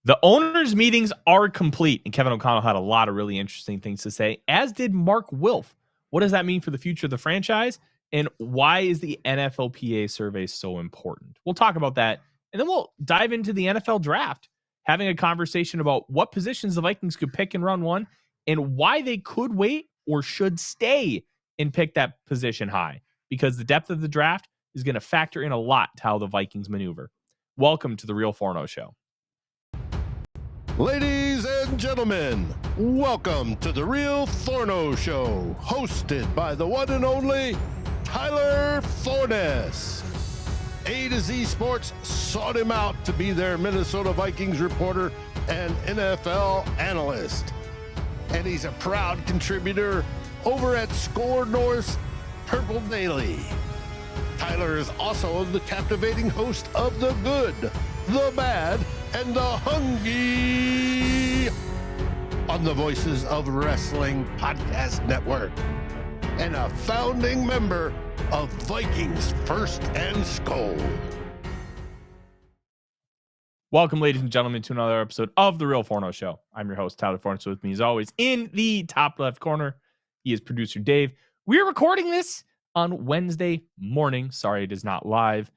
The owners' meetings are complete, and Kevin O'Connell had a lot of really interesting things to say, as did Mark Wilf. What does that mean for the future of the franchise, and why is the NFLPA survey so important? We'll talk about that, and then we'll dive into the NFL draft, having a conversation about what positions the Vikings could pick in round one and why they could wait or should stay and pick that position high, because the depth of the draft is going to factor in a lot to how the Vikings maneuver. Welcome to the Real Forno Show. Ladies and gentlemen, welcome to the Real Forno Show, hosted by the one and only Tyler Forness. A to Z Sports sought him out to be their Minnesota Vikings reporter and NFL analyst. And he's a proud contributor over at SKOL North's Purple Daily. Tyler is also the captivating host of The Good, The Bad, and The Hungry on the Voices of Wrestling Podcast Network, and a founding member of Vikings First and SKOL. Welcome, ladies and gentlemen, to another episode of the Real Forno Show. I'm your host, Tyler Forness. With me, as always, in the top left corner, he is producer Dave. We are recording this on Wednesday morning. Sorry, it is not live.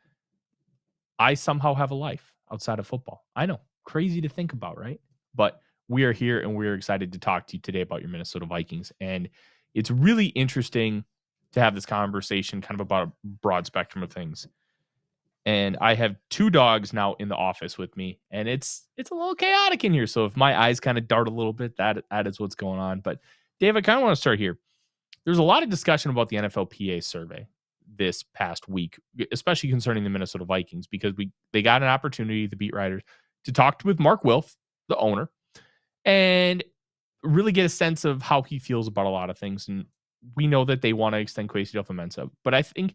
I somehow have a life outside of football. I know, crazy to think about, right? But we are here and we're excited to talk to you today about your Minnesota Vikings. And it's really interesting to have this conversation kind of about a broad spectrum of things. And I have two dogs now in the office with me, and it's a little chaotic in here. So if my eyes kind of dart a little bit, that is what's going on. But Dave, I kind of want to start here. There's a lot of discussion about the NFLPA survey this past week, especially concerning the Minnesota Vikings, because they got an opportunity, the beat writers, to talk with Mark Wilf, the owner, and really get a sense of how he feels about a lot of things. And we know that they want to extend adofo-mensah, but I think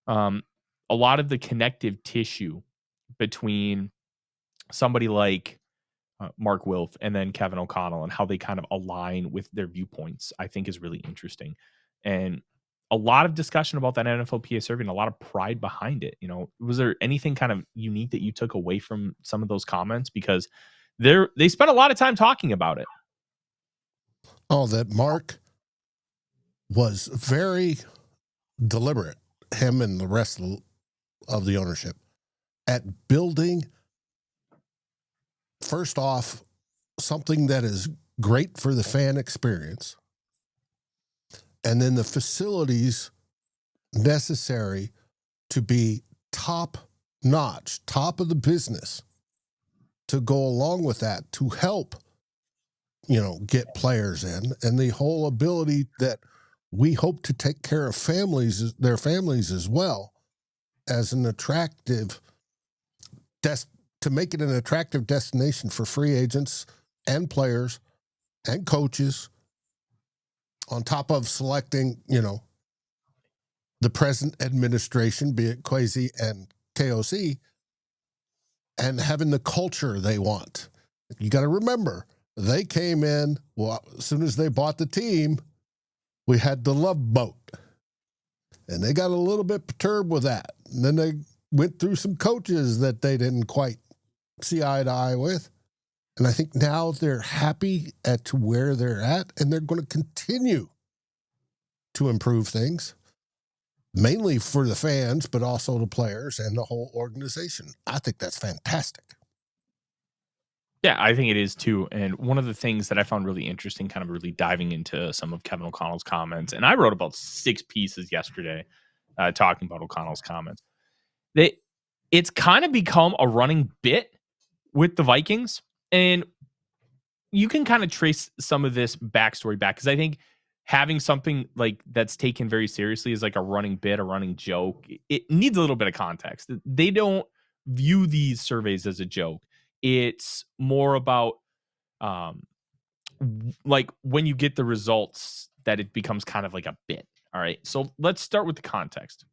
a lot of the connective tissue between somebody like Mark Wilf and then Kevin O'Connell and how they kind of align with their viewpoints, I think is really interesting. And a lot of discussion about that NFLPA survey and a lot of pride behind it. You know, was there anything kind of unique that you took away from some of those comments? Because they spent a lot of time talking about it. Oh, that Mark was very deliberate, him and the rest of the ownership, at building, first off, something that is great for the fan experience, and then the facilities necessary to be top notch, top of the business, to go along with that, to help, get players in, and the whole ability that we hope to take care of their families as well, as an attractive to make it an attractive destination for free agents and players and coaches, on top of selecting, the present administration, be it Kwesi and KOC, and having the culture they want. You got to remember, they came in, well, as soon as they bought the team, we had the love boat. And they got a little bit perturbed with that. And then they went through some coaches that they didn't quite see eye to eye with. And I think now they're happy at where they're at, and they're going to continue to improve things, mainly for the fans, but also the players and the whole organization. I think that's fantastic. Yeah, I think it is too. And one of the things that I found really interesting, kind of really diving into some of Kevin O'Connell's comments, and I wrote about 6 pieces yesterday talking about O'Connell's comments. It's kind of become a running bit with the Vikings, and you can kind of trace some of this backstory back, because I think having something like that's taken very seriously is like a running bit, a running joke. It needs a little bit of context. They don't view these surveys as a joke. It's more about like when you get the results that it becomes kind of like a bit. All right. So let's start with the context.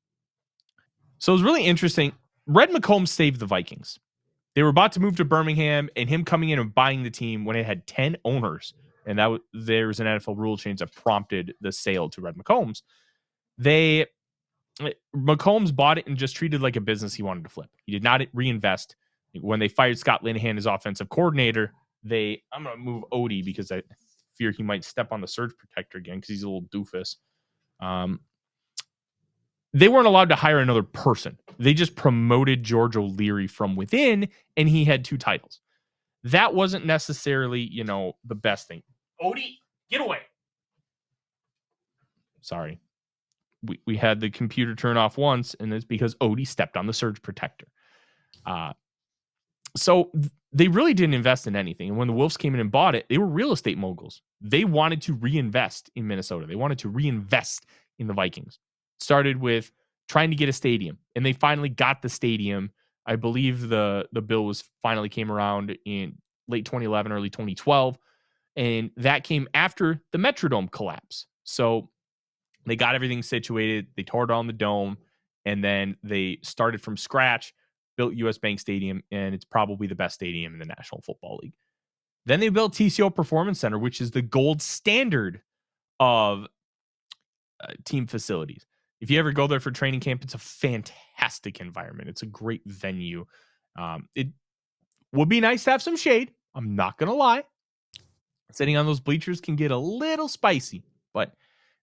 So it was really interesting. Red McCombs saved the Vikings. They were about to move to Birmingham, and him coming in and buying the team when it had 10 owners. And there was an NFL rule change that prompted the sale to Red McCombs. McCombs bought it and just treated it like a business he wanted to flip. He did not reinvest, When they fired Scott Linehan as offensive coordinator, I'm going to move Odie because I fear he might step on the surge protector again because he's a little doofus. They weren't allowed to hire another person. They just promoted George O'Leary from within, and he had 2 titles. That wasn't necessarily, the best thing. Odie, get away. Sorry. We had the computer turn off once, and it's because Odie stepped on the surge protector. So they really didn't invest in anything. And when the Wilfs came in and bought it, they were real estate moguls. They wanted to reinvest in Minnesota. They wanted to reinvest in the Vikings. Started with trying to get a stadium, and they finally got the stadium. I believe the bill finally came around in late 2011, early 2012, and that came after the Metrodome collapse. So they got everything situated. They tore down the dome, and then they started from scratch, built US Bank Stadium, and it's probably the best stadium in the National Football League. Then they built TCO Performance Center, which is the gold standard of team facilities. If you ever go there for training camp, it's a fantastic environment. It's a great venue. It would be nice to have some shade. I'm not going to lie. Sitting on those bleachers can get a little spicy, but at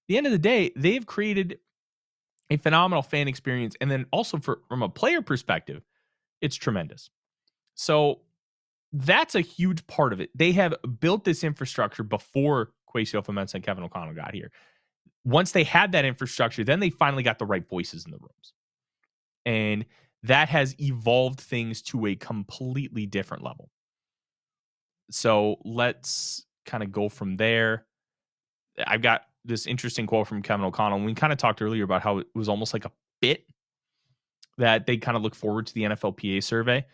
the end of the day, they've created a phenomenal fan experience. And then also from a player perspective, it's tremendous. So that's a huge part of it. They have built this infrastructure before Kwesi Adofo-Mensah and Kevin O'Connell got here. Once they had that infrastructure, then they finally got the right voices in the rooms. And that has evolved things to a completely different level. So let's kind of go from there. I've got this interesting quote from Kevin O'Connell. We kind of talked earlier about how it was almost like a bit that they kind of look forward to the NFLPA survey.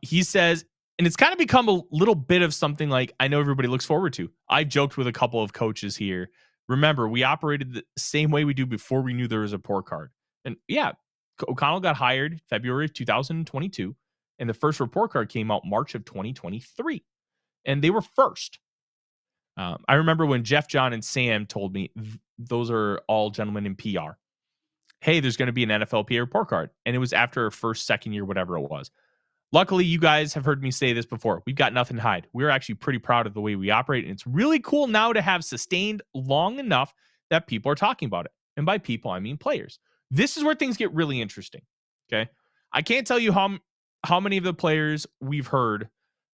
He says, and it's kind of become a little bit of something like I know everybody looks forward to. I've joked with a couple of coaches here. Remember, we operated the same way we do before we knew there was a report card. And yeah, O'Connell got hired February of 2022, and the first report card came out March of 2023. And they were first. I remember when Jeff, John, and Sam told me, those are all gentlemen in PR. Hey, there's going to be an NFLPA report card. And it was after our first, second year, whatever it was. Luckily, you guys have heard me say this before. We've got nothing to hide. We're actually pretty proud of the way we operate. And it's really cool now to have sustained long enough that people are talking about it. And by people, I mean players. This is where things get really interesting. Okay. I can't tell you how many of the players we've heard.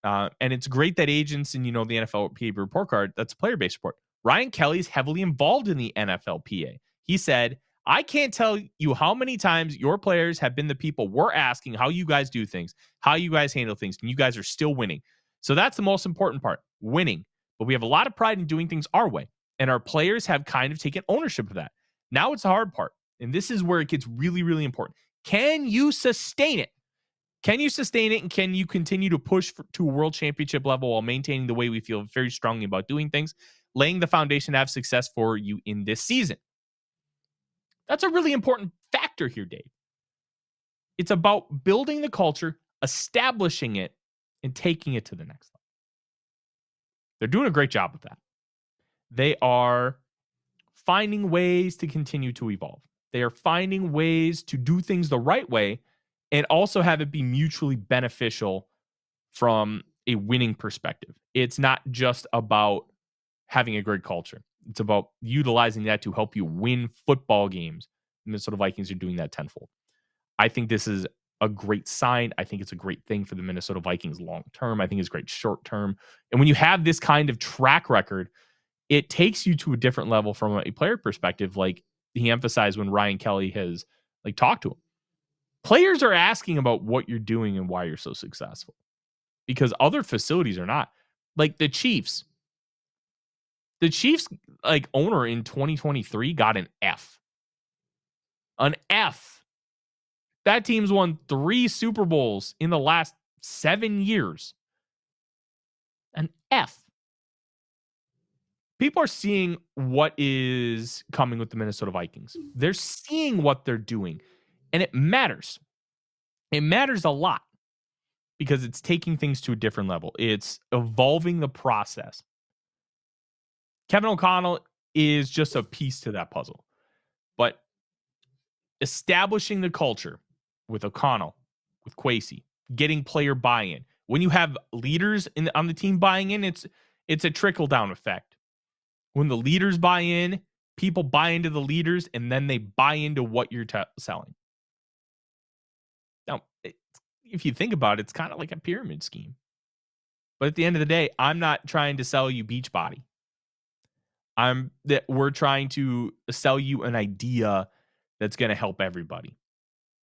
And it's great that agents and, the NFLPA report card, that's a player-based report. Ryan Kelly's heavily involved in the NFLPA. He said, I can't tell you how many times your players have been the people we're asking how you guys do things, how you guys handle things, and you guys are still winning. So that's the most important part, winning. But we have a lot of pride in doing things our way, and our players have kind of taken ownership of that. Now it's the hard part, and this is where it gets really, really important. Can you sustain it? Can you sustain it, and can you continue to push to a world championship level while maintaining the way we feel very strongly about doing things, laying the foundation to have success for you in this season? That's a really important factor here, Dave. It's about building the culture, establishing it, and taking it to the next level. They're doing a great job with that. They are finding ways to continue to evolve. They are finding ways to do things the right way and also have it be mutually beneficial from a winning perspective. It's not just about having a great culture. It's about utilizing that to help you win football games. The Minnesota Vikings are doing that tenfold. I think this is a great sign. I think it's a great thing for the Minnesota Vikings long term. I think it's great short term. And when you have this kind of track record, it takes you to a different level from a player perspective, like he emphasized when Ryan Kelly has talked to him. Players are asking about what you're doing and why you're so successful because other facilities are not. Like the Chiefs. The Chiefs owner in 2023 got an F. An F. That team's won 3 Super Bowls in the last 7 years. An F. People are seeing what is coming with the Minnesota Vikings. They're seeing what they're doing. And it matters. It matters a lot because it's taking things to a different level. It's evolving the process. Kevin O'Connell is just a piece to that puzzle. But establishing the culture with O'Connell, with Kwesi, getting player buy-in. When you have leaders on the team buying in, it's a trickle-down effect. When the leaders buy in, people buy into the leaders, and then they buy into what you're selling. Now, if you think about it, it's kind of like a pyramid scheme. But at the end of the day, I'm not trying to sell you Beachbody. We're trying to sell you an idea that's going to help everybody.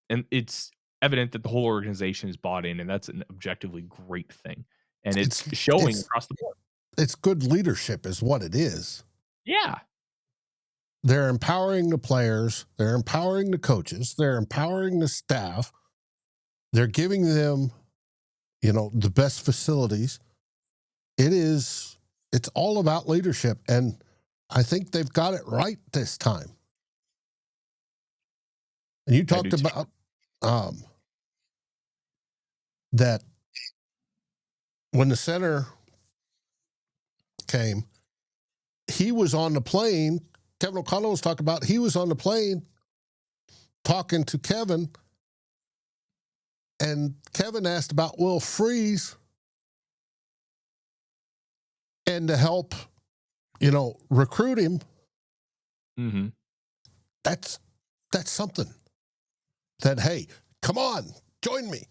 And it's evident that the whole organization is bought in, and that's an objectively great thing. And it's showing across the board. It's good leadership is what it is. Yeah. They're empowering the players. They're empowering the coaches. They're empowering the staff. They're giving them, the best facilities. It's all about leadership. And I think they've got it right this time. And you talked about that when the center came, he was on the plane. Kevin O'Connell was talking about, he was on the plane talking to Kevin, and Kevin asked about Wilf Freeze and to help, recruit him. Mm-hmm. That's something that, hey, come on, join me.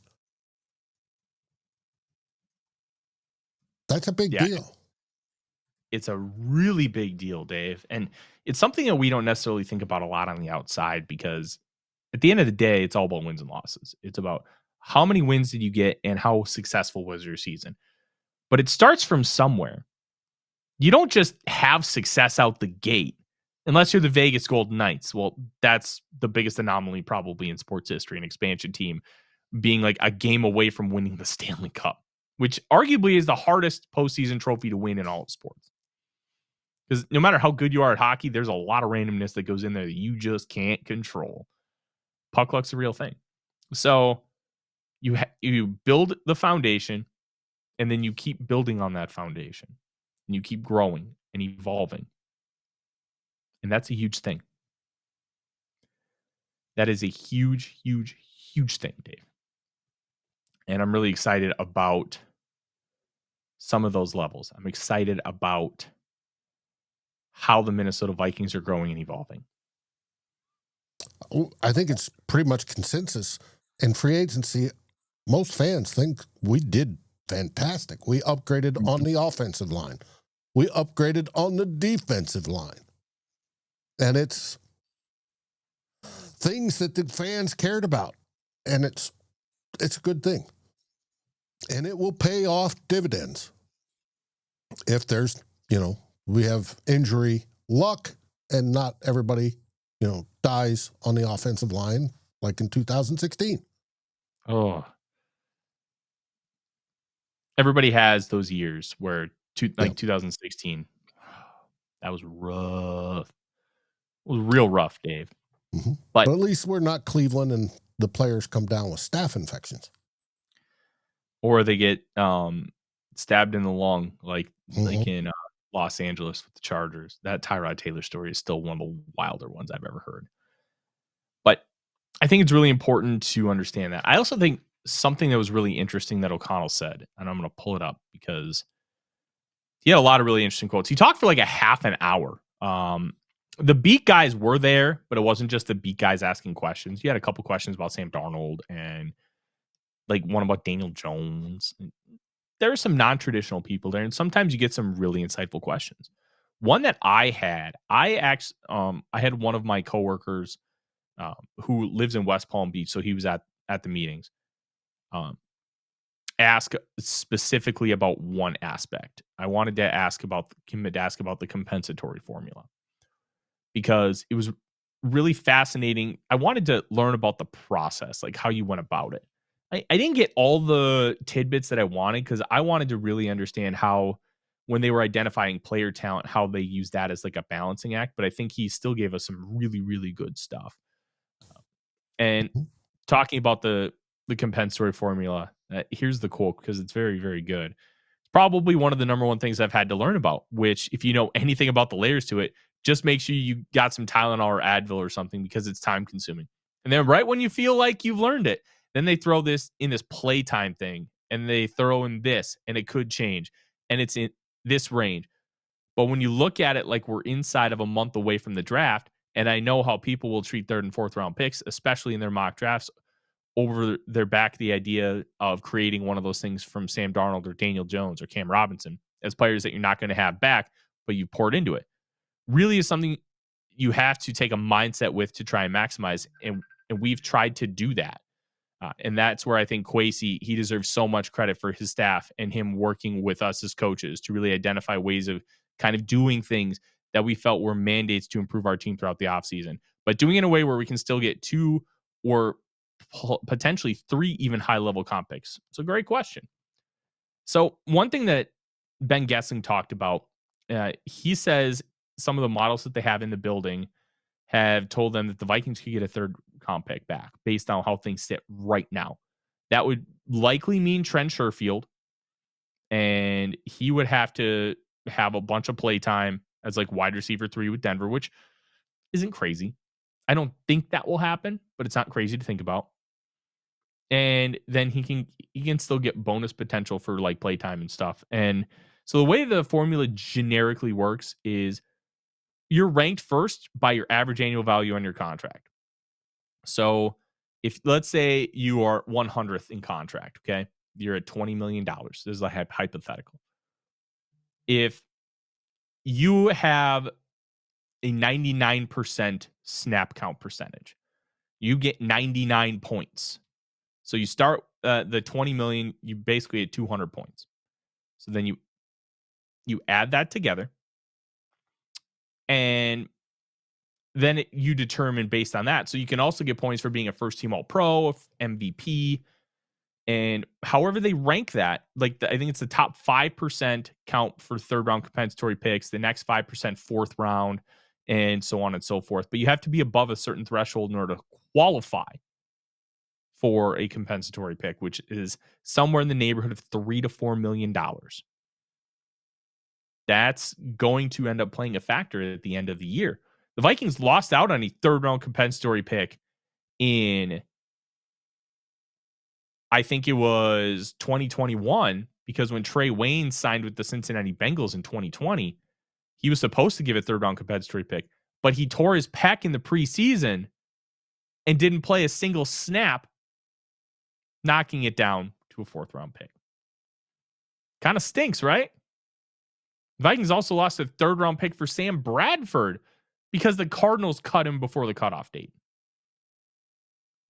That's a big deal. It's a really big deal, Dave. And it's something that we don't necessarily think about a lot on the outside, because at the end of the day, it's all about wins and losses. It's about how many wins did you get and how successful was your season. But it starts from somewhere. You don't just have success out the gate unless you're the Vegas Golden Knights. Well, that's the biggest anomaly probably in sports history, an expansion team being like a game away from winning the Stanley Cup, which arguably is the hardest postseason trophy to win in all of sports. Because no matter how good you are at hockey, there's a lot of randomness that goes in there that you just can't control. Puck luck's a real thing. So you build the foundation, and then you keep building on that foundation, and you keep growing and evolving. And that's a huge thing. That is a huge, huge, huge thing, Dave. And I'm really excited about some of those levels. I'm excited about how the Minnesota Vikings are growing and evolving. I think it's pretty much consensus in free agency. Most fans think we did fantastic. We upgraded on the offensive line. We upgraded on the defensive line. And it's things that the fans cared about. And it's a good thing. And it will pay off dividends. If there's, we have injury luck and not everybody, dies on the offensive line like in 2016. Oh. Everybody has those years where 2016, that was rough. It was real rough, Dave. Mm-hmm. But at least we're not Cleveland and the players come down with staph infections. Or they get stabbed in the lung like in Los Angeles with the Chargers. That Tyrod Taylor story is still one of the wilder ones I've ever heard. But I think it's really important to understand that. I also think something that was really interesting that O'Connell said, and I'm going to pull it up because he had a lot of really interesting quotes. He talked for like a half an hour. The beat guys were there, but it wasn't just the beat guys asking questions. You had a couple questions about Sam Darnold and like one about Daniel Jones. There are some non-traditional people there, and sometimes you get some really insightful questions. One that I had one of my coworkers who lives in West Palm Beach, so he was at the meetings. Ask specifically about one aspect. I wanted to ask about the compensatory formula because it was really fascinating. I wanted to learn about the process, like how you went about it. I didn't get all the tidbits that I wanted because I wanted to really understand how, when they were identifying player talent, how they use that as like a balancing act. But I think he still gave us some really, really good stuff. And talking about the compensatory formula, here's the quote because it's very, very good. It's probably one of the number one things I've had to learn about, which if you know anything about the layers to it, just make sure you got some Tylenol or Advil or something because it's time consuming. And then right when you feel like you've learned it, Then they throw this in this playtime thing, and they throw in this, and it could change, and it's in this range. But when you look at it like we're inside of a month away from the draft, and I know how people will treat third and fourth round picks, especially in their mock drafts, over their back the idea of creating one of those things from Sam Darnold or Daniel Jones or Cam Robinson as players that you're not going to have back, but you poured into it, really is something you have to take a mindset with to try and maximize. And we've tried to do that. And that's where I think Kwesi, he deserves so much credit for his staff and him working with us as coaches to really identify ways of kind of doing things that we felt were mandates to improve our team throughout the offseason, but doing it in a way where we can still get 2 or potentially 3 even high-level comp picks. It's a great question. So one thing that Ben Gessing talked about, he says some of the models that they have in the building have told them that the Vikings could get a third comp pick back based on how things sit right now. That would likely mean Trent Sherfield, and he would have to have a bunch of play time as like wide receiver 3 with Denver, which isn't crazy. I don't think that will happen, but it's not crazy to think about. And then he can still get bonus potential for like playtime and stuff. And so the way the formula generically works is you're ranked first by your average annual value on your contract. So if let's say you are 100th in contract, okay, you're at $20 million. This is a hypothetical. If you have a 99% snap count percentage, you get 99 points. So you start the 20 million, you basically at 200 points. So then you add that together, and then you determine based on that. So you can also get points for being a first team All-Pro, MVP, and however they rank that. Like I think it's the top 5% count for third round compensatory picks, the next 5% fourth round, and so on and so forth. But you have to be above a certain threshold in order to qualify for a compensatory pick, which is somewhere in the neighborhood of $3 to $4 million. That's going to end up playing a factor at the end of the year. The Vikings lost out on a third round compensatory pick in, I think it was 2021, because when Trey Wayne signed with the Cincinnati Bengals in 2020, he was supposed to give a third round compensatory pick, but he tore his pec in the preseason and didn't play a single snap, knocking it down to a fourth round pick. Kind of stinks, right? Vikings also lost a third round pick for Sam Bradford because the Cardinals cut him before the cutoff date.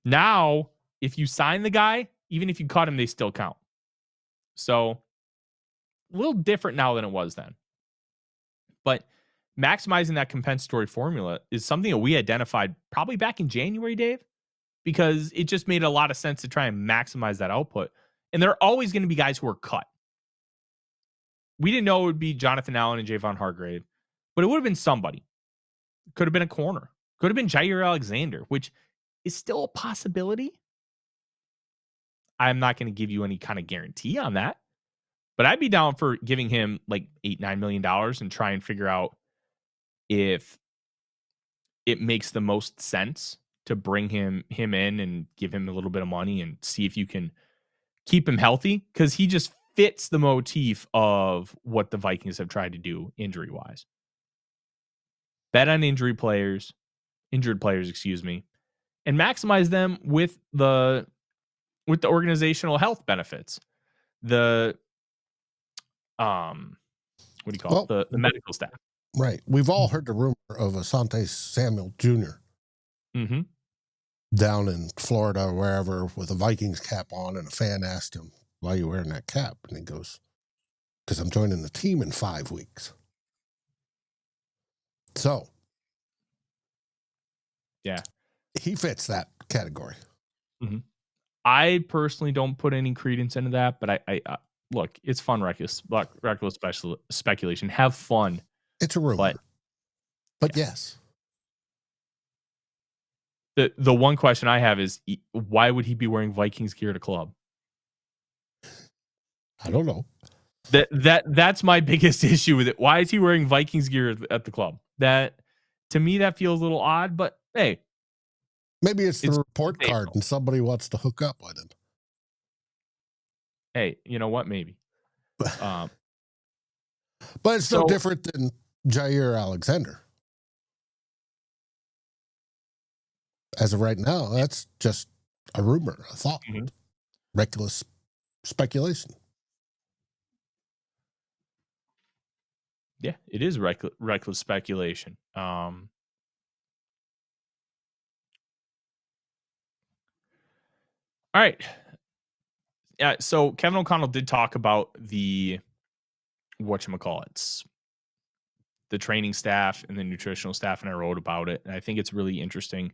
Now, if you sign the guy, even if you cut him, they still count. So a little different now than it was then. But maximizing that compensatory formula is something that we identified probably back in January, Dave, because it just made a lot of sense to try and maximize that output. And there are always going to be guys who are cut. We didn't know it would be Jonathan Allen and Javon Hargrave, but it would have been somebody. Could have been a corner. Could have been Jair Alexander, which is still a possibility. I'm not going to give you any kind of guarantee on that, but I'd be down for giving him like $8-9 million and try and figure out if it makes the most sense to bring him in and give him a little bit of money and see if you can keep him healthy, because he just fits the motif of what the Vikings have tried to do injury-wise. Bet on injured players, and maximize them with the organizational health benefits. The what do you call it? The medical staff. Right. We've all heard the rumor of Asante Samuel Jr. Mm-hmm. down in Florida or wherever with a Vikings cap on, and a fan asked him, "Why are you wearing that cap?" And he goes, "Because I'm joining the team in 5 weeks." So, yeah, he fits that category. Mm-hmm. I personally don't put any credence into that, but I look, it's fun, reckless speculation. Have fun. It's a rumor, but yeah. Yes. The one question I have is, why would he be wearing Vikings gear at a club? I don't know. That's my biggest issue with it. Why is he wearing Vikings gear at the club? That, to me, that feels a little odd, but hey, Maybe it's the report stable. card and somebody wants to hook up with him. Hey, you know what? Maybe. But it's no different than Jair Alexander. As of right now, that's just a rumor, a thought, reckless speculation. Yeah, it is reckless speculation. All right. Yeah, so Kevin O'Connell did talk about the whatchamacallits, the training staff and the nutritional staff, and I wrote about it. And I think it's really interesting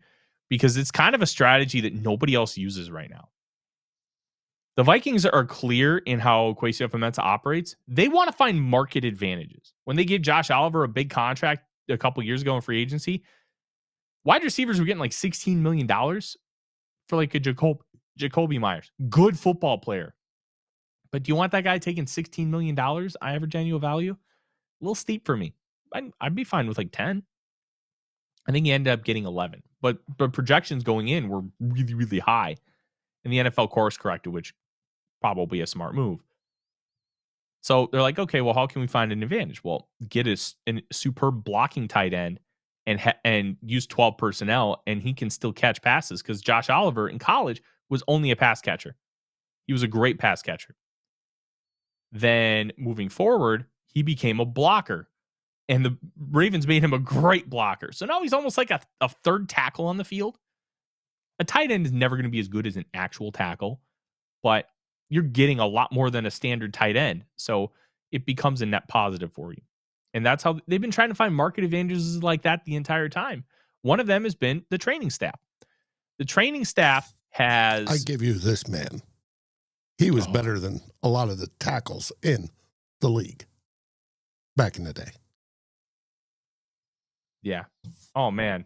because it's kind of a strategy that nobody else uses right now. The Vikings are clear in how adofo-mensah operates. They want to find market advantages. When they gave Josh Oliver a big contract a couple years ago in free agency, wide receivers were getting like $16 million for like a Jacoby Myers. Good football player. But do you want that guy taking $16 million average annual value? A little steep for me. I'd be fine with like 10. I think he ended up getting 11. But projections going in were really, really high. And the NFL course corrected, which probably a smart move. So they're like, okay, well, how can we find an advantage? Well, get a superb blocking tight end and use 12 personnel, and he can still catch passes because Josh Oliver in college was only a pass catcher. He was a great pass catcher. Then moving forward, he became a blocker, and the Ravens made him a great blocker. So now he's almost like a third tackle on the field. A tight end is never going to be as good as an actual tackle, but you're getting a lot more than a standard tight end. So it becomes a net positive for you. And that's how they've been trying to find market advantages like that the entire time. One of them has been the training staff. The training staff has... I give you this, man. He was better than a lot of the tackles in the league back in the day. Yeah. Oh, man.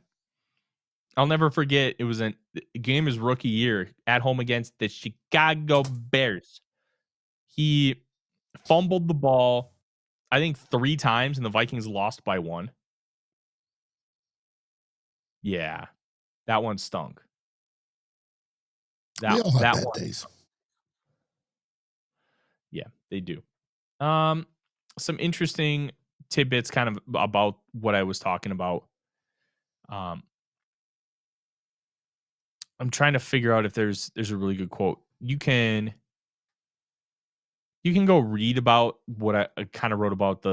I'll never forget. It was a game his rookie year at home against the Chicago Bears. He fumbled the ball, I think 3 times, and the Vikings lost by 1. Yeah. That one stunk. We all have bad one. days. Yeah, they do. Some interesting tidbits kind of about what I was talking about. I'm trying to figure out if there's a really good quote. You can go read about what I kind of wrote about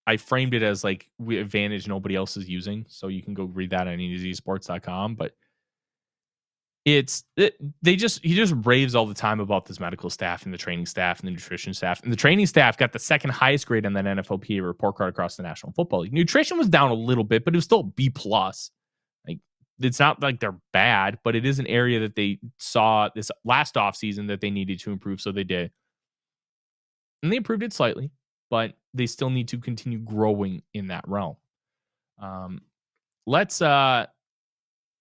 I framed it as like we advantage nobody else is using. So you can go read that on easysports.com, but he just raves all the time about this medical staff and the training staff and the nutrition staff. And the training staff got the second highest grade on that NFLPA report card across the National Football League. Nutrition was down a little bit, but it was still B+. Like, it's not like they're bad, but it is an area that they saw this last offseason that they needed to improve. So they did. And they improved it slightly, but they still need to continue growing in that realm. Let's kind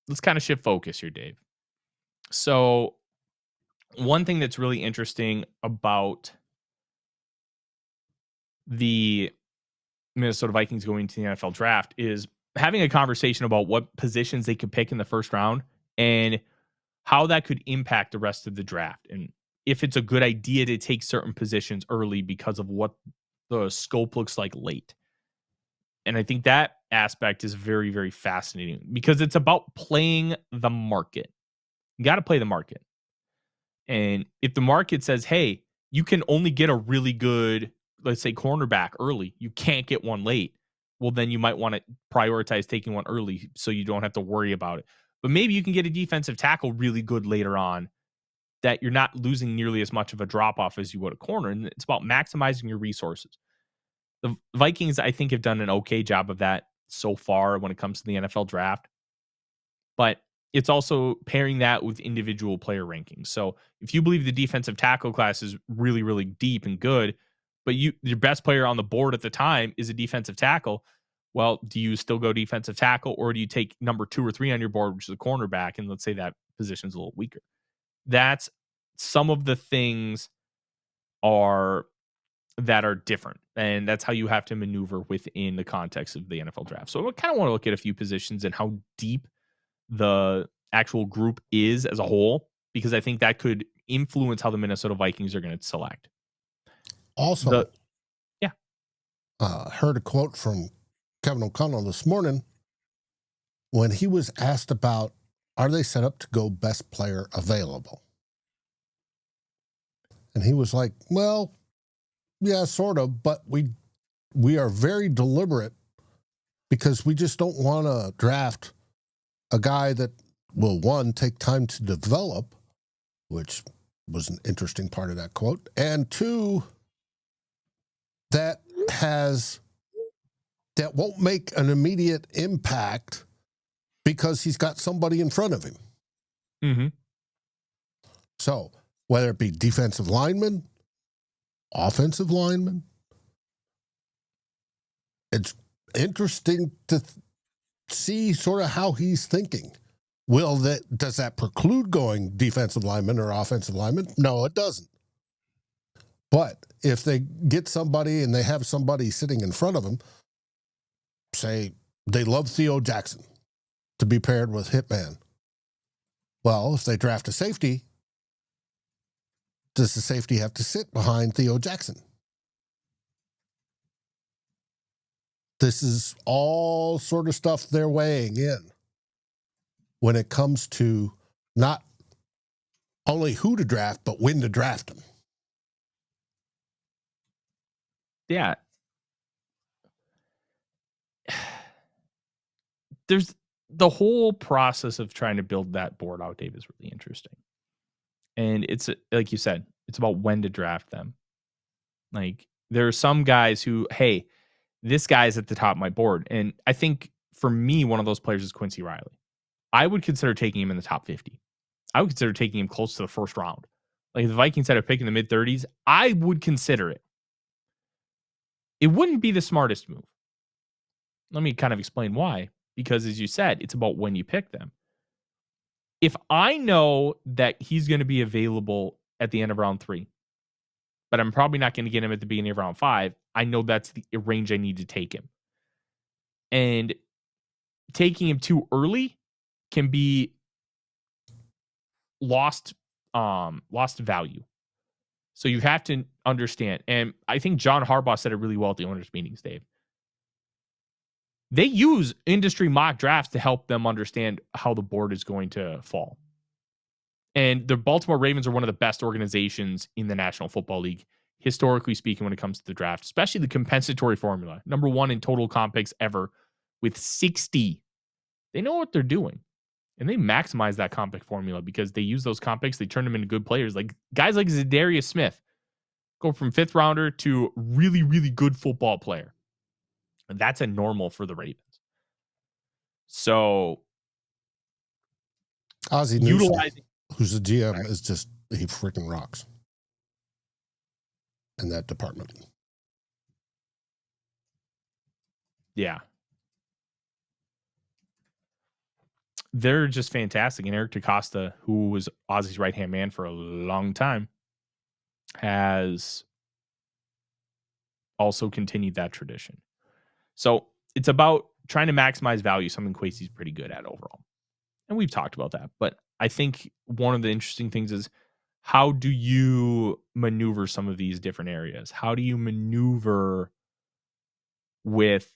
of shift focus here, Dave. So one thing that's really interesting about the Minnesota Vikings going to the NFL draft is having a conversation about what positions they could pick in the first round and how that could impact the rest of the draft. And if it's a good idea to take certain positions early because of what the scope looks like late. And I think that aspect is very, very fascinating because it's about playing the market. You got to play the market. And if the market says, hey, you can only get a really good, let's say, cornerback early, you can't get one late, well, then you might want to prioritize taking one early so you don't have to worry about it. But maybe you can get a defensive tackle really good later on that you're not losing nearly as much of a drop-off as you would a corner. And it's about maximizing your resources. The Vikings, I think, have done an okay job of that so far when it comes to the NFL draft. But it's also pairing that with individual player rankings. So if you believe the defensive tackle class is really, really deep and good, but your best player on the board at the time is a defensive tackle, well, do you still go defensive tackle or do you take number 2 or 3 on your board, which is a cornerback, and let's say that position's a little weaker? That's some of the things that are different, and that's how you have to maneuver within the context of the NFL draft. So I kind of want to look at a few positions and how deep the actual group is as a whole, because I think that could influence how the Minnesota Vikings are going to select. Also, yeah, heard a quote from Kevin O'Connell this morning when he was asked about, are they set up to go best player available? And he was like, well, yeah, sort of, but we are very deliberate because we just don't want to draft a guy that will, one, take time to develop, which was an interesting part of that quote, and two, that won't make an immediate impact because he's got somebody in front of him. Mm-hmm. So whether it be defensive lineman, offensive lineman, it's interesting to see sort of how he's thinking. Does that preclude going defensive lineman or offensive lineman? No, it doesn't. But if they get somebody and they have somebody sitting in front of them, say they love Theo Jackson to be paired with Hitman. Well, if they draft a safety, does the safety have to sit behind Theo Jackson? This is all sort of stuff they're weighing in when it comes to not only who to draft, but when to draft them. Yeah. There's the whole process of trying to build that board out, Dave, is really interesting. And it's, like you said, it's about when to draft them. Like, there are some guys who, hey, this guy's at the top of my board. And I think for me, one of those players is Quincy Riley. I would consider taking him in the top 50. I would consider taking him close to the first round. Like, if the Vikings had a pick in the mid-30s, I would consider it. It wouldn't be the smartest move. Let me kind of explain why. Because as you said, it's about when you pick them. If I know that he's going to be available at the end of round 3, but I'm probably not going to get him at the beginning of round 5, I know that's the range I need to take him. And taking him too early can be lost value. So you have to understand. And I think John Harbaugh said it really well at the owners' meetings, Dave. They use industry mock drafts to help them understand how the board is going to fall. And the Baltimore Ravens are one of the best organizations in the National Football League, historically speaking, when it comes to the draft, especially the compensatory formula. Number 1 in total comp picks ever with 60. They know what they're doing. And they maximize that comp pick formula because they use those comp picks. They turn them into good players. Like guys like Zadarius Smith go from 5th rounder to really, really good football player. And that's a normal for the Ravens. So Ozzie Newsome, who's the GM, is just, he freaking rocks in that department. Yeah. They're just fantastic. And Eric DaCosta, who was Ozzie's right-hand man for a long time, has also continued that tradition. So it's about trying to maximize value, something Kwesi's pretty good at overall. And we've talked about that. But I think one of the interesting things is, how do you maneuver some of these different areas? How do you maneuver with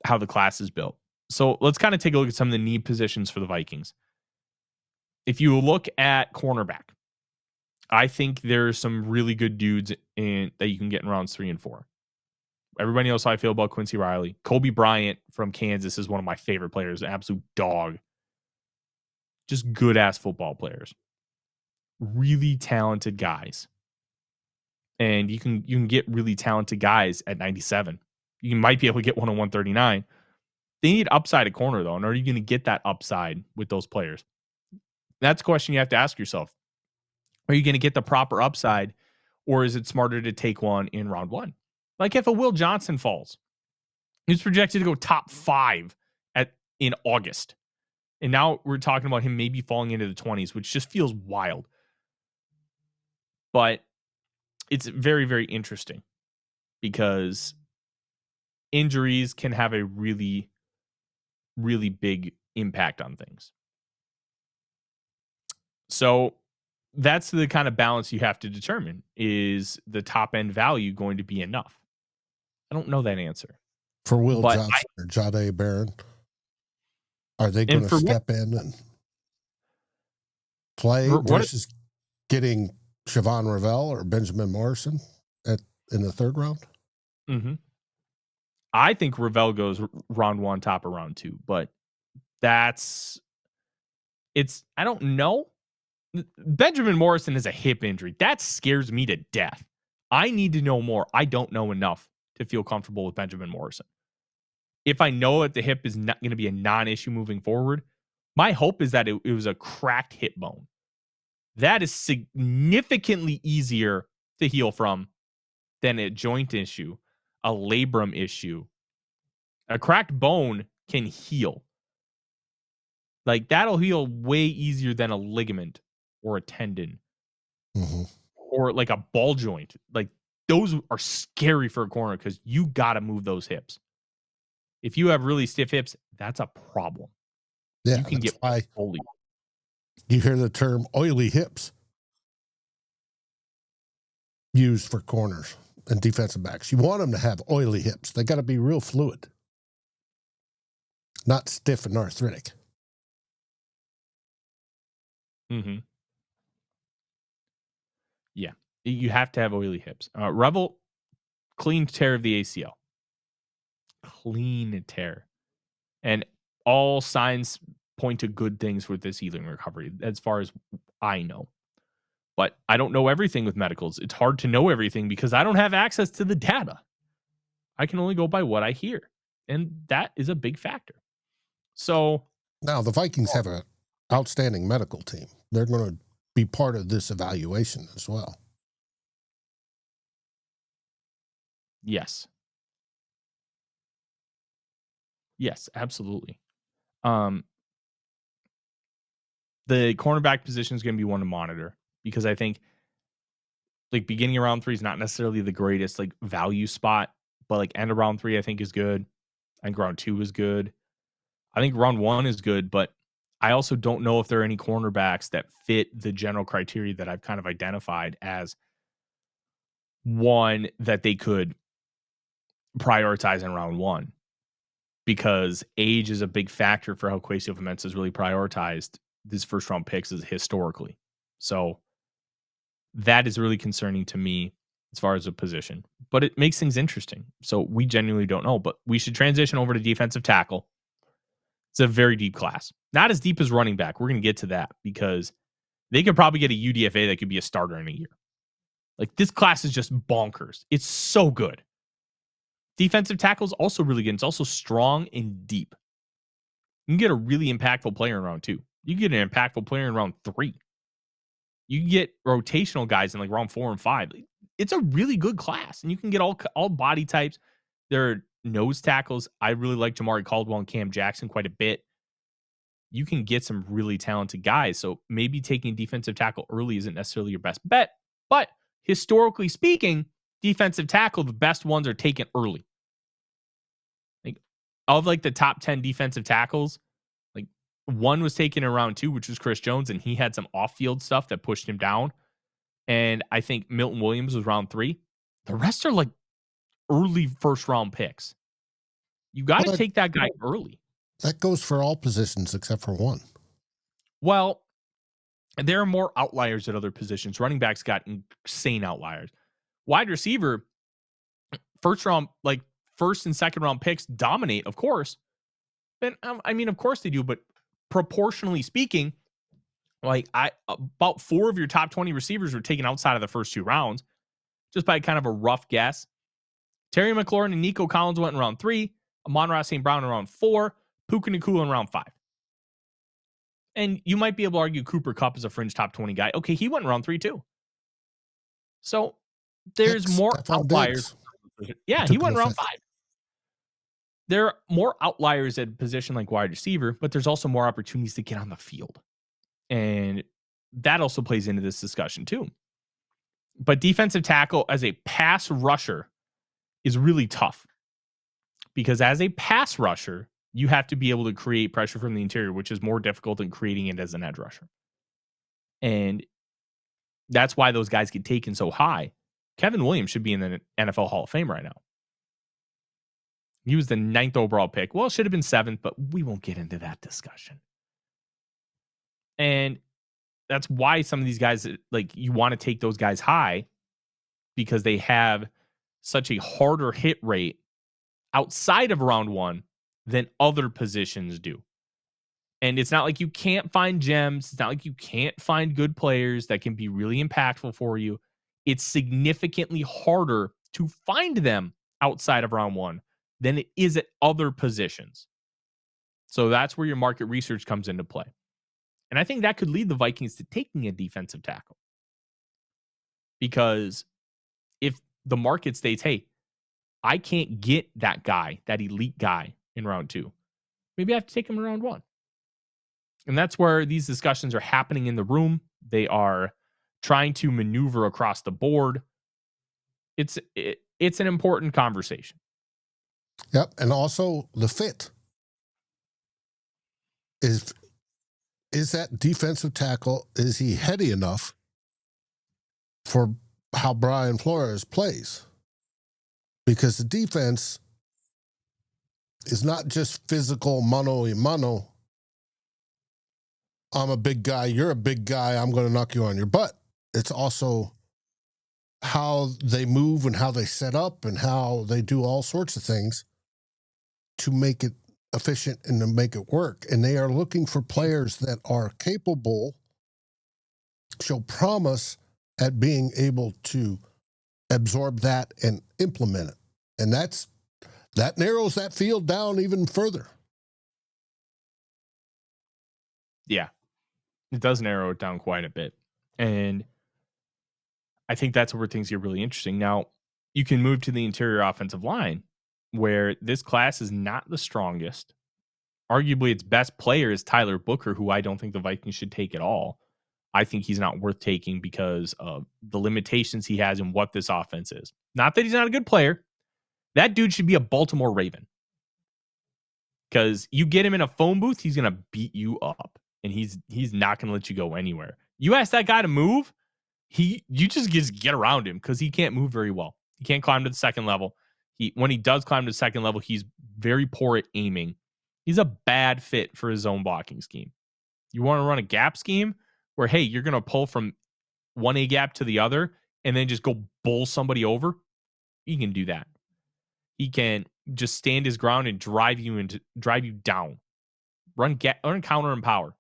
how the class is built? So let's kind of take a look at some of the need positions for the Vikings. If you look at cornerback, I think there's some really good dudes that you can get in rounds 3 and 4. Everybody knows how I feel about Quincy Riley. Kobe Bryant from Kansas is one of my favorite players, an absolute dog. Just good-ass football players. Really talented guys. And you can get really talented guys at 97. You might be able to get one at 139. They need upside at corner, though. And are you going to get that upside with those players? That's a question you have to ask yourself. Are you going to get the proper upside, or is it smarter to take one in round 1? Like if a Will Johnson falls, he's projected to go top 5 in August. And now we're talking about him maybe falling into the 20s, which just feels wild. But it's very, very interesting because injuries can have a really, really big impact on things. So that's the kind of balance you have to determine. Is the top end value going to be enough? I don't know that answer. For Will But Johnson or Jahdae Barron, are they going to step in and play versus getting Siobhan Ravel or Benjamin Morrison in the third round? Mm-hmm. I think Ravel goes round 1, top of round 2, but I don't know. Benjamin Morrison is a hip injury. That scares me to death. I need to know more. I don't know enough to feel comfortable with Benjamin Morrison. If I know that the hip is not going to be a non-issue moving forward, my hope is that it was a cracked hip bone. That is significantly easier to heal from than a joint issue, a labrum issue. A cracked bone can heal. Like, that'll heal way easier than a ligament or a tendon or like a ball joint. Like, those are scary for a corner because you got to move those hips. If you have really stiff hips, that's a problem. Yeah, you can get fully. You hear the term oily hips used for corners and defensive backs. You want them to have oily hips. They got to be real fluid, not stiff and arthritic. Mm-hmm. Yeah, you have to have oily hips. Revel, clean tear of the ACL. Clean tear. And all signs point to good things with this healing recovery, as far as I know. But I don't know everything with medicals. It's hard to know everything because I don't have access to the data. I can only go by what I hear. And that is a big factor. So now the Vikings have an outstanding medical team. They're going to be part of this evaluation as well. Yes. Yes, absolutely. The cornerback position is going to be one to monitor because I think like beginning of round 3 is not necessarily the greatest like value spot, but like end of round 3 I think is good. I think round 2 is good. I think round 1 is good, but I also don't know if there are any cornerbacks that fit the general criteria that I've kind of identified as one that they could prioritize in round 1, because age is a big factor for how adofo-mensah is really prioritized these first round picks is historically. So that is really concerning to me as far as a position, but it makes things interesting. So we genuinely don't know, but we should transition over to defensive tackle. It's a very deep class, not as deep as running back. We're going to get to that because they could probably get a UDFA that could be a starter in a year. Like, this class is just bonkers. It's so good. Defensive tackle is also really good. It's also strong and deep. You can get a really impactful player in round 2. You can get an impactful player in round 3. You can get rotational guys in like round 4 and 5. It's a really good class, and you can get all body types. There are nose tackles. I really like Jamari Caldwell and Cam Jackson quite a bit. You can get some really talented guys. So maybe taking defensive tackle early isn't necessarily your best bet, but historically speaking, defensive tackle, the best ones are taken early. Like, of like the top 10 defensive tackles, like one was taken in round 2, which was Chris Jones, and he had some off-field stuff that pushed him down. And I think Milton Williams was round 3. The rest are like early first round picks. You got to take that guy early. That goes for all positions except for one. Well, there are more outliers at other positions. Running backs got insane outliers. Wide receiver, first round, like first and second round picks dominate, of course. And I mean, of course they do, but proportionally speaking, like about 4 of your top 20 receivers were taken outside of the first 2 rounds, just by kind of a rough guess. Terry McLaurin and Nico Collins went in round 3. Amon-Ra St. Brown in round 4. Puka Nacua in round 5. And you might be able to argue Cooper Kupp is a fringe top 20 guy. Okay, he went in round 3 too. So there's more outliers. Yeah, he went in round 5. There are more outliers at a position like wide receiver, but there's also more opportunities to get on the field. And that also plays into this discussion too. But defensive tackle as a pass rusher is really tough, because as a pass rusher, you have to be able to create pressure from the interior, which is more difficult than creating it as an edge rusher. And that's why those guys get taken so high. Kevin Williams should be in the NFL Hall of Fame right now. He was the 9th overall pick. Well, it should have been 7th, but we won't get into that discussion. And that's why some of these guys, like, you want to take those guys high because they have such a harder hit rate outside of round 1 than other positions do. And it's not like you can't find gems. It's not like you can't find good players that can be really impactful for you. It's significantly harder to find them outside of round 1 than it is at other positions. So that's where your market research comes into play. And I think that could lead the Vikings to taking a defensive tackle. Because if the market states, hey, I can't get that guy, that elite guy in round 2, maybe I have to take him in round 1. And that's where these discussions are happening in the room. They are trying to maneuver across the board. It's an important conversation. Yep. And also the fit. Is that defensive tackle, is he heady enough for how Brian Flores plays? Because the defense is not just physical mano a mano. I'm a big guy, you're a big guy, I'm going to knock you on your butt. It's also how they move and how they set up and how they do all sorts of things to make it efficient and to make it work. And they are looking for players that are capable, show promise at being able to absorb that and implement it. And that narrows that field down even further. Yeah, it does narrow it down quite a bit. And I think that's where things get really interesting. Now, you can move to the interior offensive line, where this class is not the strongest. Arguably, its best player is Tyler Booker, who I don't think the Vikings should take at all. I think he's not worth taking because of the limitations he has and what this offense is. Not that he's not a good player. That dude should be a Baltimore Raven. Because you get him in a phone booth, he's going to beat you up. And he's not going to let you go anywhere. You ask that guy to move, you just get around him because he can't move very well. He can't climb to the second level. When he does climb to the second level, he's very poor at aiming. He's a bad fit for his zone blocking scheme. You want to run a gap scheme where, hey, you're going to pull from one A gap to the other and then just go bowl somebody over? He can do that. He can just stand his ground and drive you down. Run counter and power.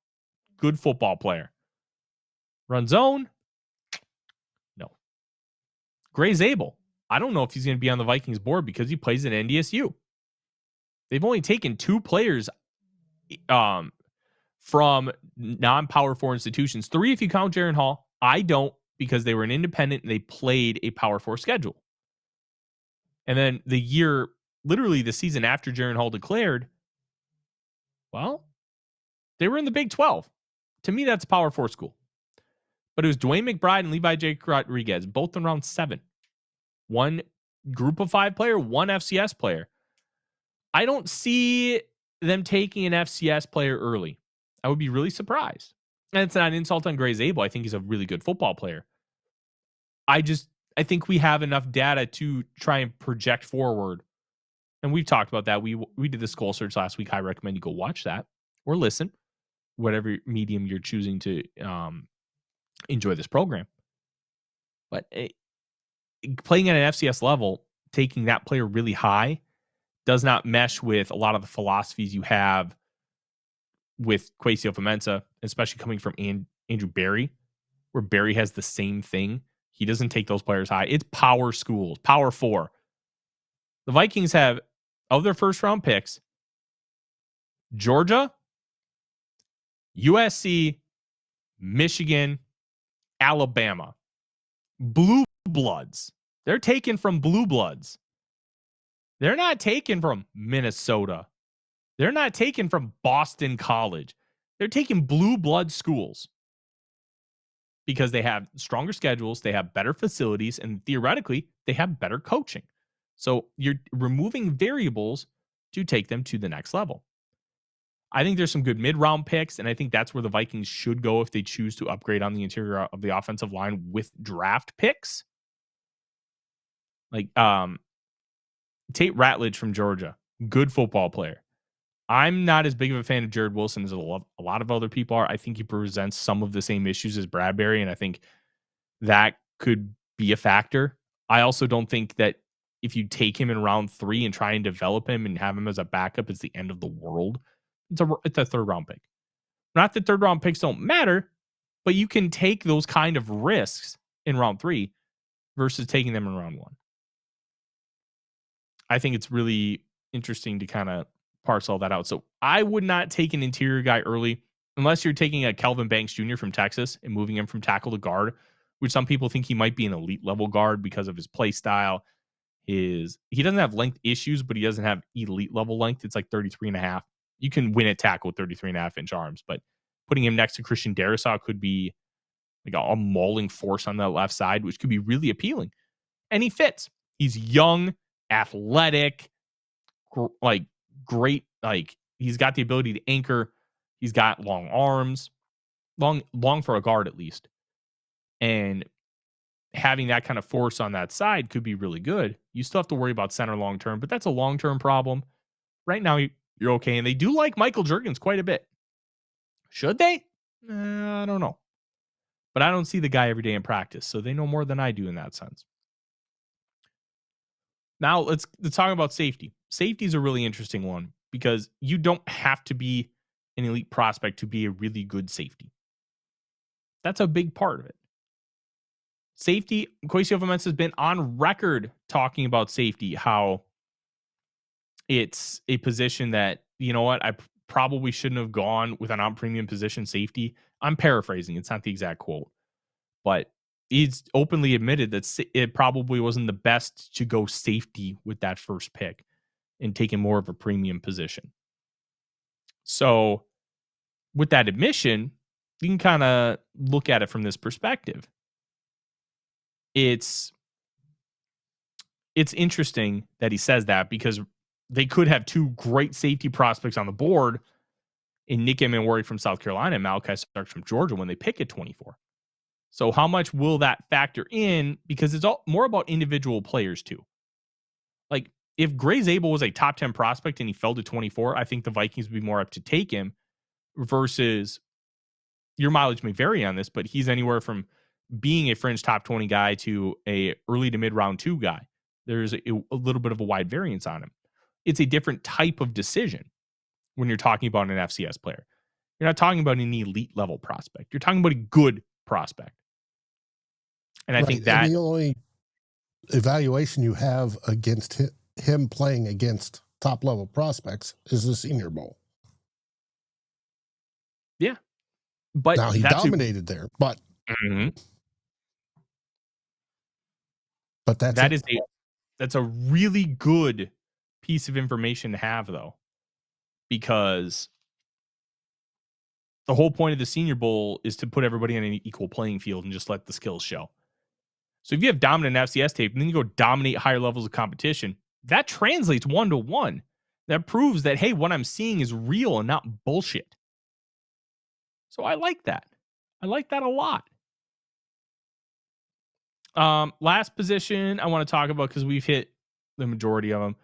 Good football player. Run zone? No. Gray Zabel. I don't know if he's going to be on the Vikings board because he plays at NDSU. They've only taken 2 players from non-Power 4 institutions. 3 if you count Jaron Hall. I don't, because they were an independent and they played a Power 4 schedule. And then literally the season after Jaron Hall declared, well, they were in the Big 12. To me, that's a Power 4 school. But it was Dwayne McBride and Levi Jake Rodriguez, both in round 7. One group of 5 player, one FCS player. I don't see them taking an FCS player early. I would be really surprised. And it's not an insult on Gray Zabel. I think he's a really good football player. I think we have enough data to try and project forward. And we've talked about that. We did the SKOL search last week. I recommend you go watch that or listen, whatever medium you're choosing to enjoy this program. But playing at an FCS level, taking that player really high does not mesh with a lot of the philosophies you have with Kwesi Adofo-Mensah, especially coming from Andrew Berry, where Berry has the same thing. He doesn't take those players high. It's power schools, Power 4. The Vikings have, of their first round picks, Georgia, USC, Michigan, Alabama. Blue bloods. They're taken from blue bloods. They're not taken from Minnesota. They're not taken from Boston College. They're taking blue blood schools because they have stronger schedules, they have better facilities, and theoretically, they have better coaching. So you're removing variables to take them to the next level. I think there's some good mid-round picks, and I think that's where the Vikings should go if they choose to upgrade on the interior of the offensive line with draft picks. Like Tate Ratledge from Georgia, good football player. I'm not as big of a fan of Jared Wilson as a lot of other people are. I think he presents some of the same issues as Bradbury, and I think that could be a factor. I also don't think that if you take him in round 3 and try and develop him and have him as a backup, it's the end of the world. It's a third round pick. Not that third round picks don't matter, but you can take those kind of risks in round 3 versus taking them in round 1. I think it's really interesting to kind of parse all that out. So I would not take an interior guy early unless you're taking a Kelvin Banks Jr. from Texas and moving him from tackle to guard, which some people think he might be an elite level guard because of his play style. He doesn't have length issues, but he doesn't have elite level length. It's like 33.5. You can win at tackle with 33.5 inch arms, but putting him next to Christian Darrisaw could be like a mauling force on the left side, which could be really appealing. And he fits. He's young, athletic, great. Like he's got the ability to anchor. He's got long arms, long for a guard at least. And having that kind of force on that side could be really good. You still have to worry about center long term, but that's a long term problem. Right now, you're okay. And they do like Michael Juergens quite a bit. Should they? I don't know. But I don't see the guy every day in practice, so they know more than I do in that sense. Now, let's talk about safety. Safety is a really interesting one because you don't have to be an elite prospect to be a really good safety. That's a big part of it. Safety, Kwesi Adofo-Mensah has been on record talking about safety, how it's a position that, you know what, I probably shouldn't have gone with an on-premium position safety. I'm paraphrasing. It's not the exact quote. But he's openly admitted that it probably wasn't the best to go safety with that first pick and taking more of a premium position. So with that admission, you can kind of look at it from this perspective. It's interesting that he says that because they could have two great safety prospects on the board in Nick Emmanwori from South Carolina and Malachi Starks from Georgia when they pick at 24. So how much will that factor in? Because it's all more about individual players too. Like if Gray Zabel was a top 10 prospect and he fell to 24, I think the Vikings would be more up to take him versus your mileage may vary on this, but he's anywhere from being a fringe top 20 guy to a early to mid round 2 guy. There's a little bit of a wide variance on him. It's a different type of decision when you're talking about an FCS player. You're not talking about an elite level prospect. You're talking about a good prospect. And I think that the only evaluation you have against him playing against top level prospects is the Senior Bowl. Yeah. But now he dominated there, but but that's a really good piece of information to have though, because the whole point of the Senior Bowl is to put everybody on an equal playing field and just let the skills show. So if you have dominant FCS tape and then you go dominate higher levels of competition, that translates 1-to-1. That proves that, hey, what I'm seeing is real and not bullshit. So I like that. I like that a lot. Last position I want to talk about because we've hit the majority of them.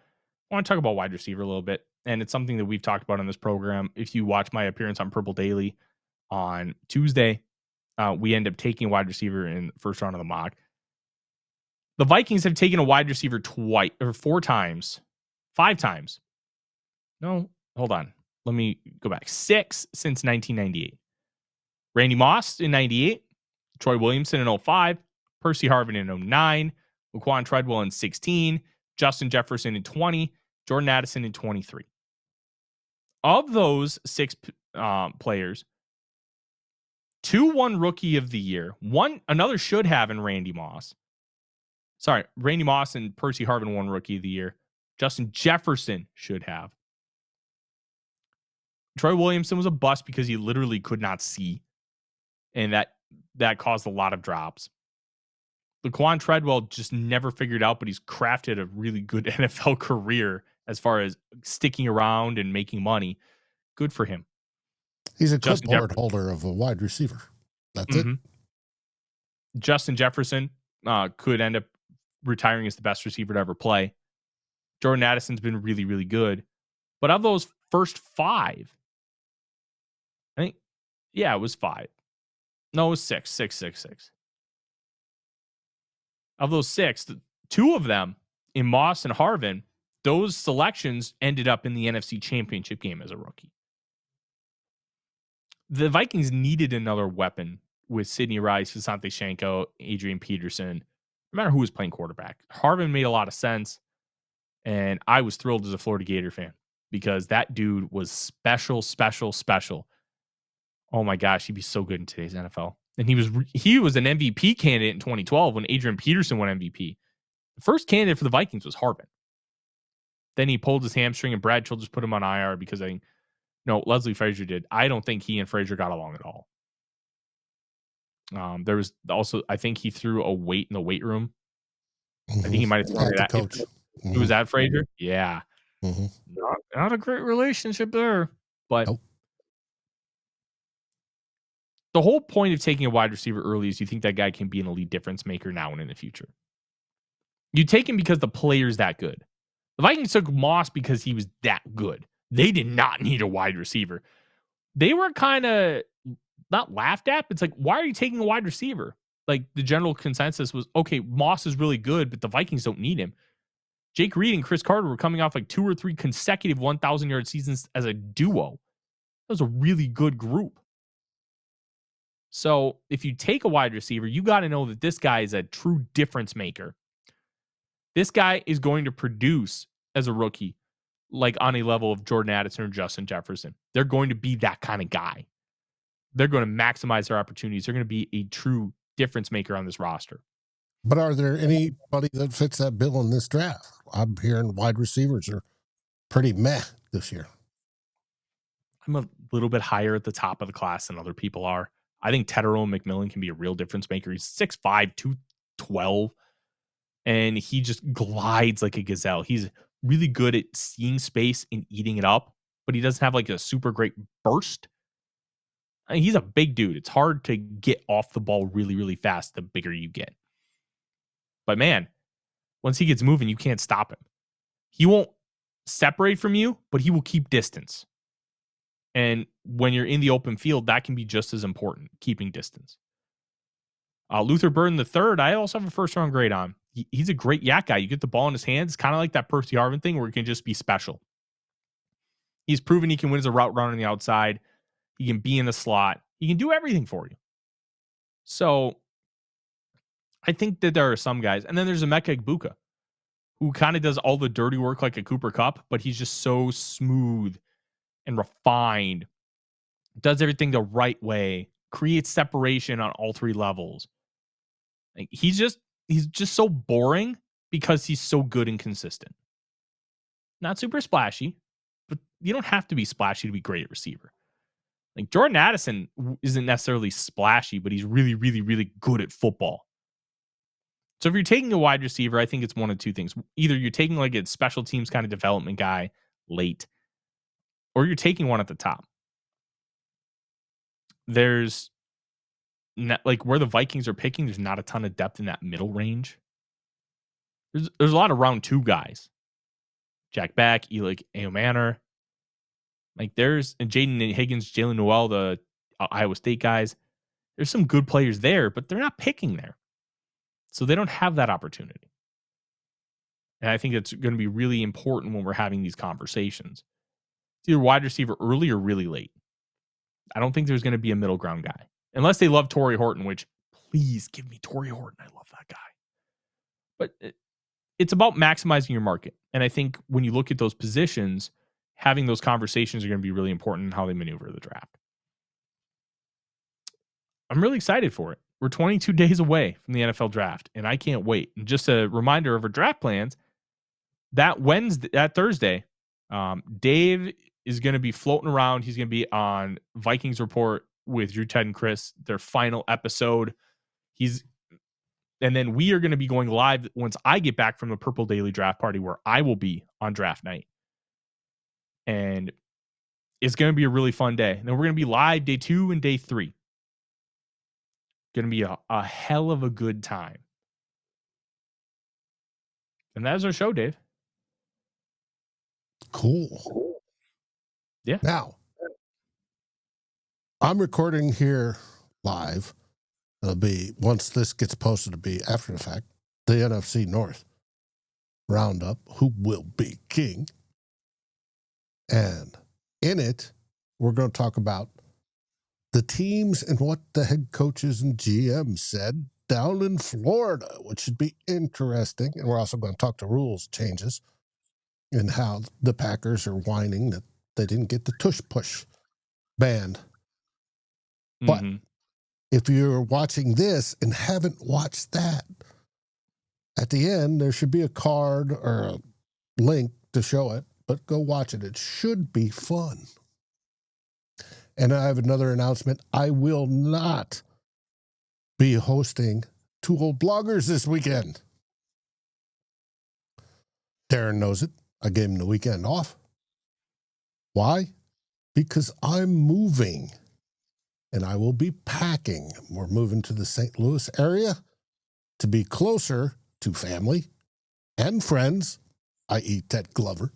I want to talk about wide receiver a little bit. And it's something that we've talked about on this program. If you watch my appearance on Purple Daily on Tuesday, we end up taking a wide receiver in the first round of the mock. The Vikings have taken a wide receiver 5 times. No, hold on. Let me go back. 6 since 1998. Randy Moss in 98, Troy Williamson in 05, Percy Harvin in 09, Laquan Treadwell in 16, Justin Jefferson in 20, Jordan Addison in 23. Of those 6 players, 2 won Rookie of the Year. Another should have in Randy Moss. Sorry, Randy Moss and Percy Harvin won Rookie of the Year. Justin Jefferson should have. Troy Williamson was a bust because he literally could not see. And that caused a lot of drops. Laquan Treadwell just never figured out, but he's crafted a really good NFL career as far as sticking around and making money. Good for him. He's a Justin clipboard holder of a wide receiver. That's it. Justin Jefferson could end up retiring as the best receiver to ever play. Jordan Addison's been really, really good. But of those first 5, I think, it was 5. No, it was 6. 6, 6, 6. Of those 6, 2 of them in Moss and Harvin, those selections ended up in the NFC Championship game as a rookie. The Vikings needed another weapon with Sidney Rice, Visanthe Shenko, Adrian Peterson, no matter who was playing quarterback. Harvin made a lot of sense, and I was thrilled as a Florida Gator fan because that dude was special, special, special. Oh my gosh, he'd be so good in today's NFL. And he was an MVP candidate in 2012 when Adrian Peterson won MVP. The first candidate for the Vikings was Harvin. Then he pulled his hamstring, and Brad Childress put him on IR because Leslie Frazier did. I don't think he and Frazier got along at all. There was also, I think he threw a weight in the weight room. I think he might have thrown it at coach. Who was that, Frazier? Yeah. Not a great relationship there. But the whole point of taking a wide receiver early is you think that guy can be an elite difference maker now and in the future. You take him because the player's that good. The Vikings took Moss because he was that good. They did not need a wide receiver. They were kind of not laughed at, but it's like, why are you taking a wide receiver? Like, the general consensus was, okay, Moss is really good, but the Vikings don't need him. Jake Reed and Chris Carter were coming off like 2 or 3 consecutive 1,000-yard seasons as a duo. That was a really good group. So if you take a wide receiver, you got to know that this guy is a true difference maker. This guy is going to produce as a rookie, like on a level of Jordan Addison or Justin Jefferson. They're going to be that kind of guy. They're going to maximize their opportunities. They're going to be a true difference maker on this roster. But are there anybody that fits that bill in this draft? I'm hearing wide receivers are pretty meh this year. I'm a little bit higher at the top of the class than other people are. I think Tedero McMillan can be a real difference maker. He's 6'5", 212, and he just glides like a gazelle. He's really good at seeing space and eating it up, but he doesn't have like a super great burst. I mean, he's a big dude. It's hard to get off the ball really, really fast the bigger you get. But man, once he gets moving, you can't stop him. He won't separate from you, but he will keep distance. And when you're in the open field, that can be just as important, keeping distance. Luther Burden III, I also have a first-round grade on. He's a great yak guy. You get the ball in his hands, kind of like that Percy Harvin thing where he can just be special. He's proven he can win as a route runner on the outside. He can be in the slot. He can do everything for you. So I think that there are some guys. And then there's Emeka Egbuka, who kind of does all the dirty work like a Cooper Kupp, but he's just so smooth and refined, does everything the right way, creates separation on all 3 levels. Like, he's just so boring because he's so good and consistent. Not super splashy, but you don't have to be splashy to be great at receiver. Like, Jordan Addison isn't necessarily splashy, but he's really, really, really good at football. So if you're taking a wide receiver, I think it's one of 2 things. Either you're taking like a special teams kind of development guy late, or you're taking one at the top. There's not, like, where the Vikings are picking, there's not a ton of depth in that middle range. There's a lot of round 2 guys. Jack Beck, Elick Eomanor. Like, there's Jaden Higgins, Jalen Noel, the Iowa State guys. There's some good players there, but they're not picking there. So they don't have that opportunity. And I think it's going to be really important when we're having these conversations. It's either wide receiver early or really late. I don't think there's going to be a middle ground guy. Unless they love Torrey Horton, which, please give me Torrey Horton. I love that guy. But it's about maximizing your market. And I think when you look at those positions, having those conversations are going to be really important in how they maneuver the draft. I'm really excited for it. We're 22 days away from the NFL draft, and I can't wait. And just a reminder of our draft plans, that Thursday, Dave is going to be floating around. He's going to be on Vikings Report with Drew, Ted, and Chris, their final episode. And then we are going to be going live once I get back from the Purple Daily Draft Party, where I will be on draft night. And it's going to be a really fun day. And then we're going to be live day 2 and day 3. Going to be a hell of a good time. And that is our show, Dave. Cool. Yeah. Now, I'm recording here live. It'll be, once this gets posted, it'll be after the fact, the NFC North roundup, who will be king. And in it, we're going to talk about the teams and what the head coaches and GMs said down in Florida, which should be interesting. And we're also going to talk to rules changes and how the Packers are whining that they didn't get the tush push banned. But if you're watching this and haven't watched that, at the end, there should be a card or a link to show it, but go watch it. It should be fun. And I have another announcement. I will not be hosting Two Old Bloggers this weekend. Darren knows it. I gave him the weekend off. Why? Because I'm moving and I will be packing. We're moving to the St. Louis area to be closer to family and friends, i.e. Ted Glover.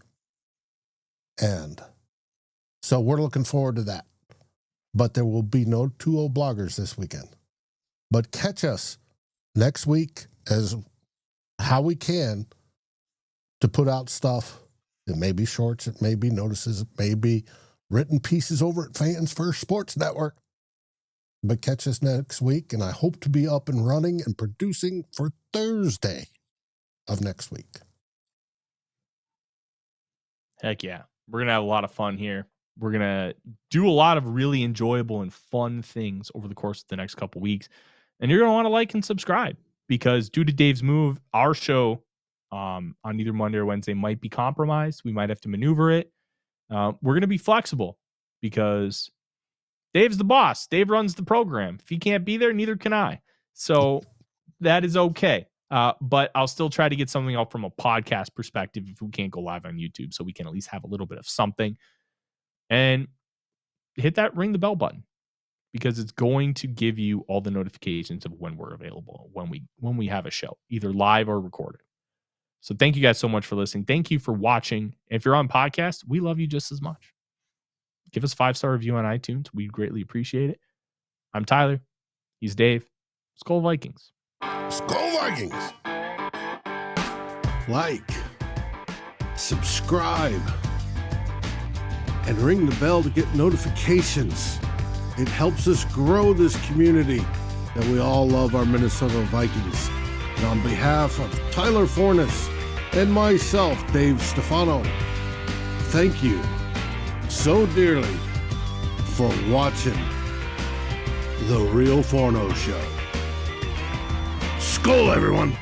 And so we're looking forward to that. But there will be no Two Old Bloggers this weekend. But catch us next week as how we can to put out stuff. It may be shorts, it may be notices, it may be written pieces over at Fans First Sports Network. But catch us next week, and I hope to be up and running and producing for Thursday of next week. Heck yeah. We're going to have a lot of fun here. We're going to do a lot of really enjoyable and fun things over the course of the next couple weeks. And you're going to want to like and subscribe because due to Dave's move, our show on either Monday or Wednesday might be compromised. We might have to maneuver it. We're going to be flexible because Dave's the boss. Dave runs the program. If he can't be there, neither can I. So that is okay. But I'll still try to get something out from a podcast perspective if we can't go live on YouTube so we can at least have a little bit of something. And hit that ring the bell button because it's going to give you all the notifications of when we're available, when we have a show, either live or recorded. So thank you guys so much for listening. Thank you for watching. If you're on podcast, we love you just as much. Give us a 5-star review on iTunes. We'd greatly appreciate it. I'm Tyler. He's Dave. SKOL Vikings. SKOL Vikings. Like, subscribe, and ring the bell to get notifications. It helps us grow this community that we all love our Minnesota Vikings. And on behalf of Tyler Forness and myself, Dave Stefano, thank you so dearly for watching the Real Forno Show. SKOL, everyone!